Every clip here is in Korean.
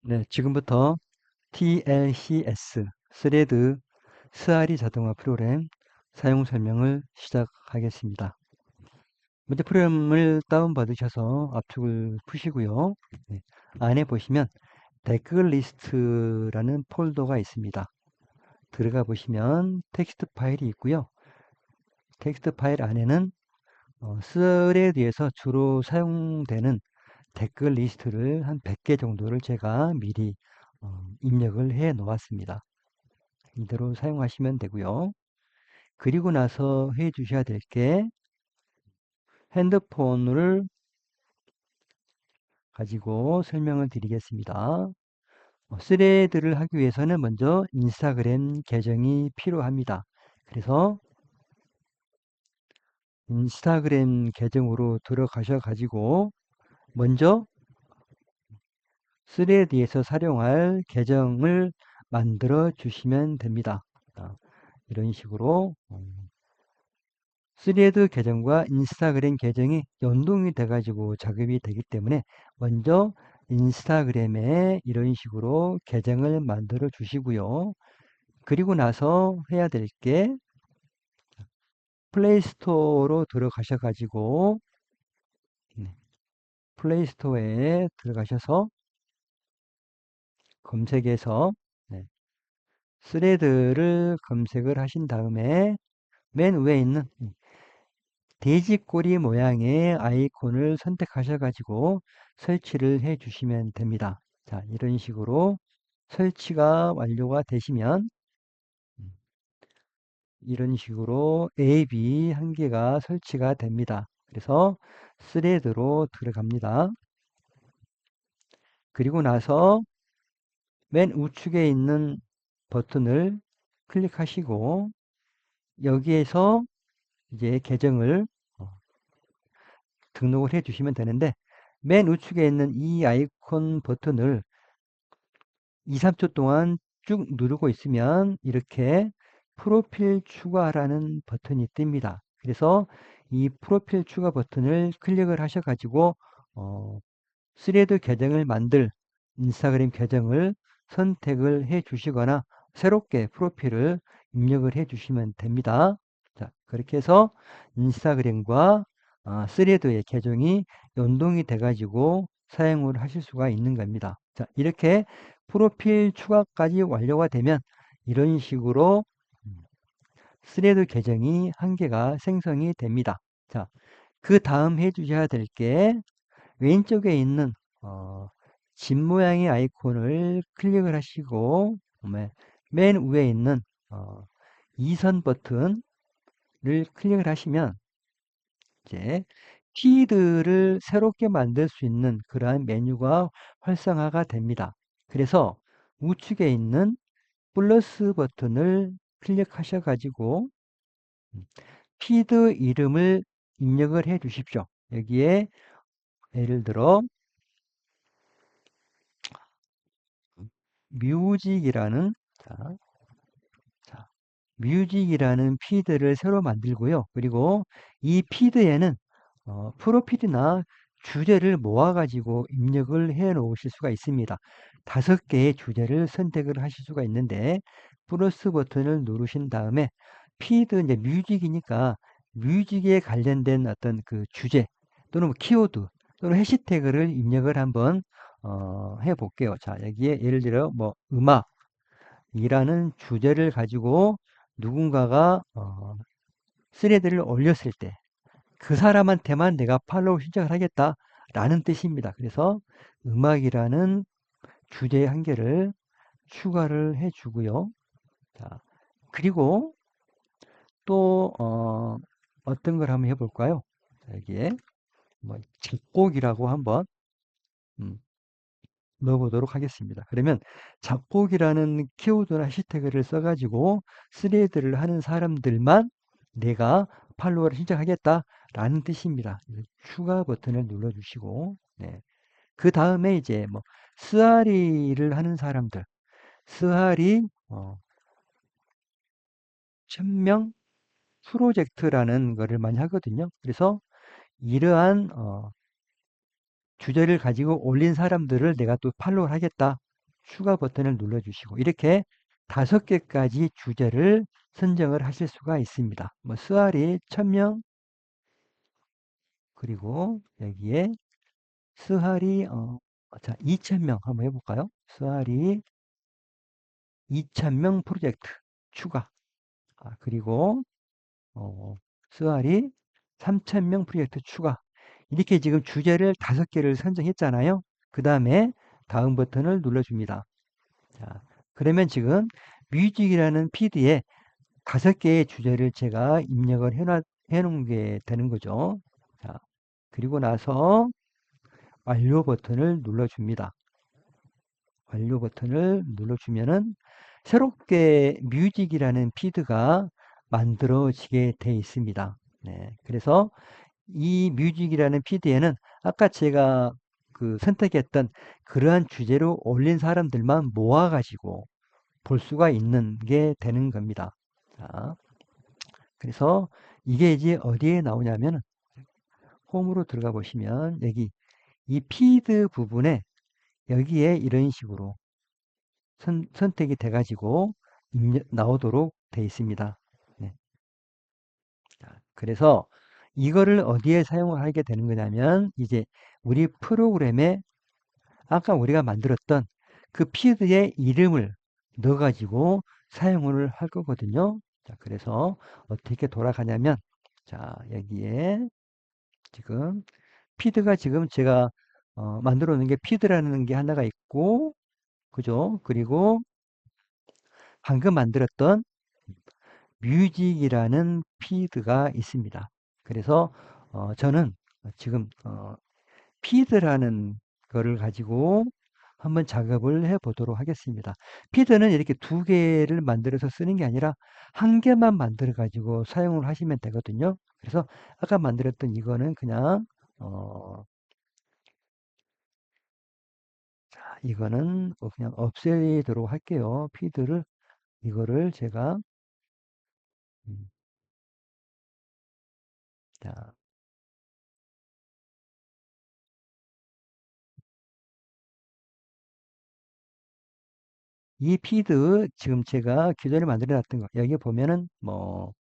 네, 지금부터 TLCS, 스레드, 스아리 자동화 프로그램 사용 설명을 시작하겠습니다. 먼저 프로그램을 다운받으셔서 압축을 푸시고요. 네, 안에 보시면 댓글 리스트라는 폴더가 있습니다. 들어가 보시면 텍스트 파일이 있고요. 텍스트 파일 안에는 스레드에서 주로 사용되는 댓글 리스트를 한 100개 정도를 제가 미리 입력을 해 놓았습니다. 이대로 사용하시면 되고요. 그리고 나서 해 주셔야 될 게 핸드폰을 가지고 설명을 드리겠습니다. 스레드를 하기 위해서는 먼저 인스타그램 계정이 필요합니다. 그래서 인스타그램 계정으로 들어가셔 가지고 먼저 스레드에서 사용할 계정을 만들어 주시면 됩니다. 이런 식으로 스레드 계정과 인스타그램 계정이 연동이 돼가지고 작업이 되기 때문에 먼저 인스타그램에 이런 식으로 계정을 만들어 주시고요. 그리고 나서 해야 될 게 플레이스토어로 들어가셔가지고 플레이스토어에 들어가셔서 검색해서 스레드를 검색을 하신 다음에 맨 위에 있는 돼지꼬리 모양의 아이콘을 선택하셔가지고 설치를 해 주시면 됩니다. 자, 이런 식으로 설치가 완료가 되시면 이런 식으로 A, B 한 개가 설치가 됩니다. 그래서 스레드로 들어갑니다. 그리고 나서 맨 우측에 있는 버튼을 클릭하시고 여기에서 이제 계정을 등록을 해 주시면 되는데 맨 우측에 있는 이 아이콘 버튼을 2, 3초 동안 쭉 누르고 있으면 이렇게 프로필 추가라는 버튼이 뜹니다. 그래서 이 프로필 추가 버튼을 클릭을 하셔가지고 스레드 계정을 만들 인스타그램 계정을 선택을 해 주시거나 새롭게 프로필을 입력을 해 주시면 됩니다. 자, 그렇게 해서 인스타그램과 스레드의 계정이 연동이 돼 가지고 사용을 하실 수가 있는 겁니다. 자, 이렇게 프로필 추가까지 완료가 되면 이런 식으로 스레드 계정이 한 개가 생성이 됩니다. 자, 그 다음 해 주셔야 될 게 왼쪽에 있는 집 모양의 아이콘을 클릭을 하시고 맨 위에 있는 이선 버튼을 클릭을 하시면 이제 피드를 새롭게 만들 수 있는 그러한 메뉴가 활성화가 됩니다. 그래서 우측에 있는 플러스 버튼을 클릭하셔 가지고 피드 이름을 입력을 해 주십시오. 여기에 예를 들어 뮤직이라는 뮤직이라는 피드를 새로 만들고요. 그리고 이 피드에는 프로필이나 주제를 모아가지고 입력을 해 놓으실 수가 있습니다. 5개의 주제를 선택을 하실 수가 있는데 플러스 버튼을 누르신 다음에 피드 이제 뮤직이니까 뮤직에 관련된 어떤 그 주제 또는 뭐 키워드 또는 해시태그를 입력을 한번 해 볼게요. 자, 여기에 예를 들어 뭐 음악이라는 주제를 가지고 누군가가 스레드를 올렸을 때 그 사람한테만 내가 팔로우 신청을 하겠다라는 뜻입니다. 그래서 음악이라는 주제 한 개를 추가를 해 주고요. 자, 그리고 또 어떤 걸 한번 해볼까요? 여기에 뭐 작곡이라고 한번 음, 넣어보도록 하겠습니다. 그러면 작곡이라는 키워드나 해시태그를 써가지고 스레드를 하는 사람들만 내가 팔로워를 신청하겠다라는 뜻입니다. 추가 버튼을 눌러주시고, 네. 그 다음에 이제 뭐 스아리를 하는 사람들, 스아리 1000명 프로젝트라는 거를 많이 하거든요. 그래서 이러한 주제를 가지고 올린 사람들을 내가 또 팔로우를 하겠다. 추가 버튼을 눌러주시고 이렇게 5개까지 주제를 선정을 하실 수가 있습니다. 뭐 스와리 1000명 그리고 여기에 스와리 자 2000명 한번 해볼까요? 스와리 2000명 프로젝트 추가 그리고 스와리 3000명 프로젝트 추가 이렇게 지금 주제를 5개를 선정했잖아요. 그 다음에 다음 버튼을 눌러줍니다. 자, 그러면 지금 뮤직이라는 피드에 5개의 주제를 제가 입력을 해놓은 게 되는 거죠. 자, 그리고 나서 완료 버튼을 눌러줍니다. 완료 버튼을 눌러주면은 새롭게 뮤직이라는 피드가 만들어지게 돼 있습니다. 네, 그래서 이 뮤직이라는 피드에는 아까 제가 그 선택했던 그러한 주제로 올린 사람들만 모아가지고 볼 수가 있는 게 되는 겁니다. 자, 그래서 이게 이제 어디에 나오냐면 홈으로 들어가 보시면 여기 이 피드 부분에 여기에 이런 식으로 선택이 돼 가지고 나오도록 돼 있습니다. 네. 자, 그래서 이거를 어디에 사용을 하게 되는 거냐면 이제 우리 프로그램에 아까 우리가 만들었던 그 피드의 이름을 넣어 가지고 사용을 할 거거든요. 자, 그래서 어떻게 돌아가냐면 자, 여기에 지금 피드가 지금 제가 만들어 놓은 게 피드라는 게 하나가 있고 그죠? 그리고 방금 만들었던 뮤직이라는 피드가 있습니다. 그래서 저는 지금 피드라는 거를 가지고 한번 작업을 해 보도록 하겠습니다. 피드는 이렇게 2개를 만들어서 쓰는 게 아니라 1개만 만들어 가지고 사용을 하시면 되거든요. 그래서 아까 만들었던 이거는 그냥 자, 이거는 그냥 없애도록 할게요. 피드를 이거를 제가 음, 자, 이 피드 지금 제가 기존에 만들어 놨던 거 여기 보면은 뭐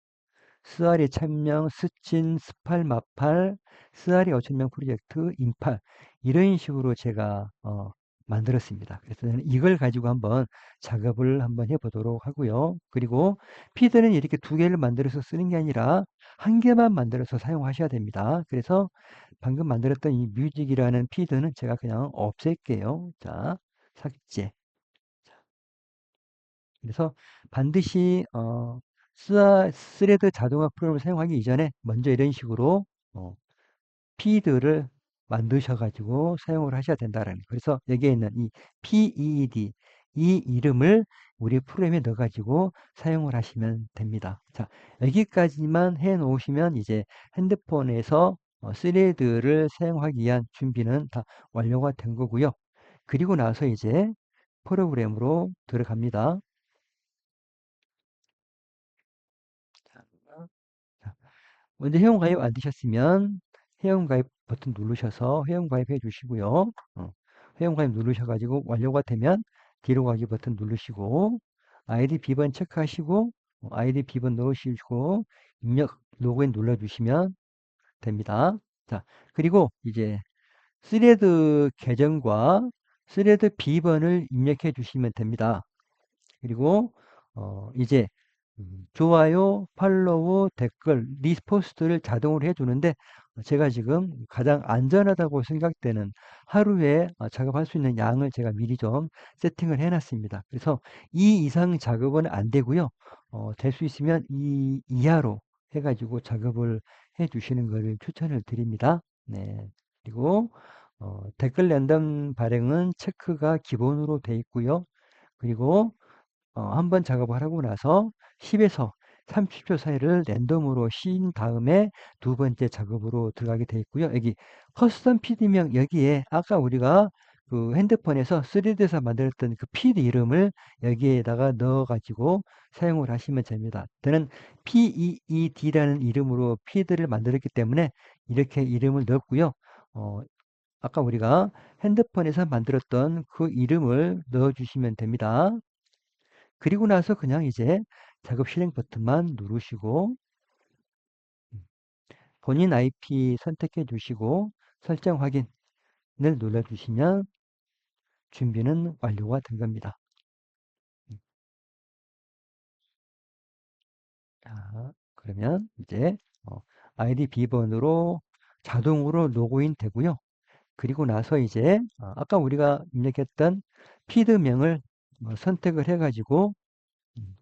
스아리 1000명, 스친, 스팔, 마팔, 스아리 5000명 프로젝트, 인팔 이런 식으로 제가 만들었습니다. 그래서 저는 이걸 가지고 한번 작업을 한번 해보도록 하고요. 그리고 피드는 이렇게 2개를 만들어서 쓰는 게 아니라 1개만 만들어서 사용하셔야 됩니다. 그래서 방금 만들었던 이 뮤직이라는 피드는 제가 그냥 없앨게요. 자, 삭제. 그래서 반드시 스레드 자동화 프로그램을 사용하기 이전에 먼저 이런 식으로 어, 피드를 만드셔 가지고 사용을 하셔야 된다라는 거예요. 그래서 여기에 있는 이 PEED 이 이름을 우리 프로그램에 넣어 가지고 사용을 하시면 됩니다. 자, 여기까지만 해 놓으시면 이제 핸드폰에서 스레드를 사용하기 위한 준비는 다 완료가 된 거고요. 그리고 나서 이제 프로그램으로 들어갑니다. 자, 먼저 회원가입 안 되셨으면 회원가입 버튼 누르셔서 회원가입 해 주시고요. 회원가입 누르셔가지고 완료가 되면 뒤로 가기 버튼 누르시고 아이디 비번 체크하시고 아이디 비번 넣으시고 입력 로그인 눌러주시면 됩니다. 자, 그리고 이제 스레드 계정과 스레드 비번을 입력해 주시면 됩니다. 그리고 이제 좋아요, 팔로우, 댓글, 리포스트를 자동으로 해주는데 제가 지금 가장 안전하다고 생각되는 하루에 작업할 수 있는 양을 제가 미리 좀 세팅을 해놨습니다. 그래서 이 이상 작업은 안 되고요. 될 수 있으면 이 이하로 해가지고 작업을 해주시는 것을 추천을 드립니다. 네. 그리고 댓글 랜덤 발행은 체크가 기본으로 돼 있고요. 그리고 한번 작업을 하고 나서 10에서 30초 사이를 랜덤으로 쉰 다음에 2번째 작업으로 들어가게 되어 있고요. 여기 커스텀 PD명 여기에 아까 우리가 그 핸드폰에서 3D에서 만들었던 그 PD 이름을 여기에다가 넣어가지고 사용을 하시면 됩니다. 저는 PEED라는 이름으로 PD를 만들었기 때문에 이렇게 이름을 넣었고요. 아까 우리가 핸드폰에서 만들었던 그 이름을 넣어주시면 됩니다. 그리고 나서 그냥 이제 작업 실행 버튼만 누르시고 본인 IP 선택해 주시고 설정 확인을 눌러주시면 준비는 완료가 된 겁니다. 자, 그러면 이제 아이디 비번으로 자동으로 로그인 되고요. 그리고 나서 이제 아까 우리가 입력했던 피드명을 선택을 해가지고 음,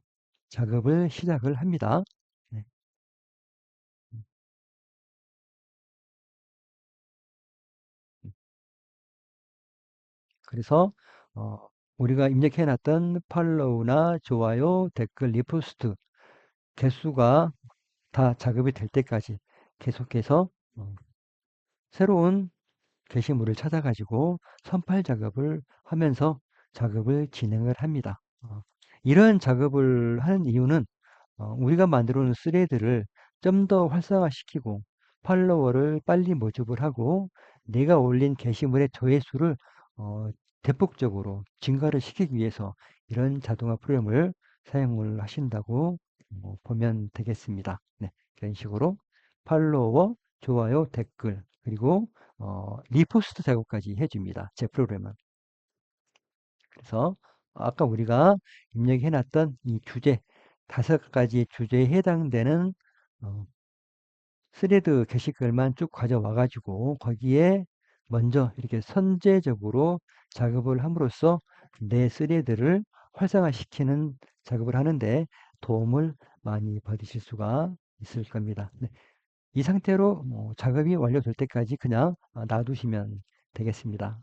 작업을 시작을 합니다. 네. 음, 그래서 우리가 입력해 놨던 팔로우나 좋아요, 댓글, 리포스트 개수가 다 작업이 될 때까지 계속해서 어, 새로운 게시물을 찾아가지고 선팔 작업을 하면서 작업을 진행을 합니다. 이런 작업을 하는 이유는 우리가 만들어 놓은 스레드를 좀 더 활성화시키고 팔로워를 빨리 모집을 하고 내가 올린 게시물의 조회수를 어, 대폭적으로 증가를 시키기 위해서 이런 자동화 프로그램을 사용을 하신다고 보면 되겠습니다. 네, 이런 식으로 팔로워, 좋아요, 댓글 그리고 리포스트 작업까지 해줍니다. 제 프로그램은. 그래서 아까 우리가 입력해 놨던 이 주제, 5가지 주제에 해당되는 어, 스레드 게시글만 쭉 가져와 가지고 거기에 먼저 이렇게 선제적으로 작업을 함으로써 내 스레드를 활성화시키는 작업을 하는데 도움을 많이 받으실 수가 있을 겁니다. 네, 이 상태로 작업이 완료될 때까지 그냥 놔두시면 되겠습니다.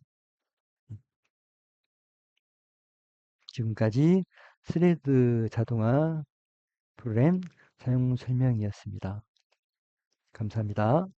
지금까지 스레드 자동화 프로그램 사용 설명이었습니다. 감사합니다.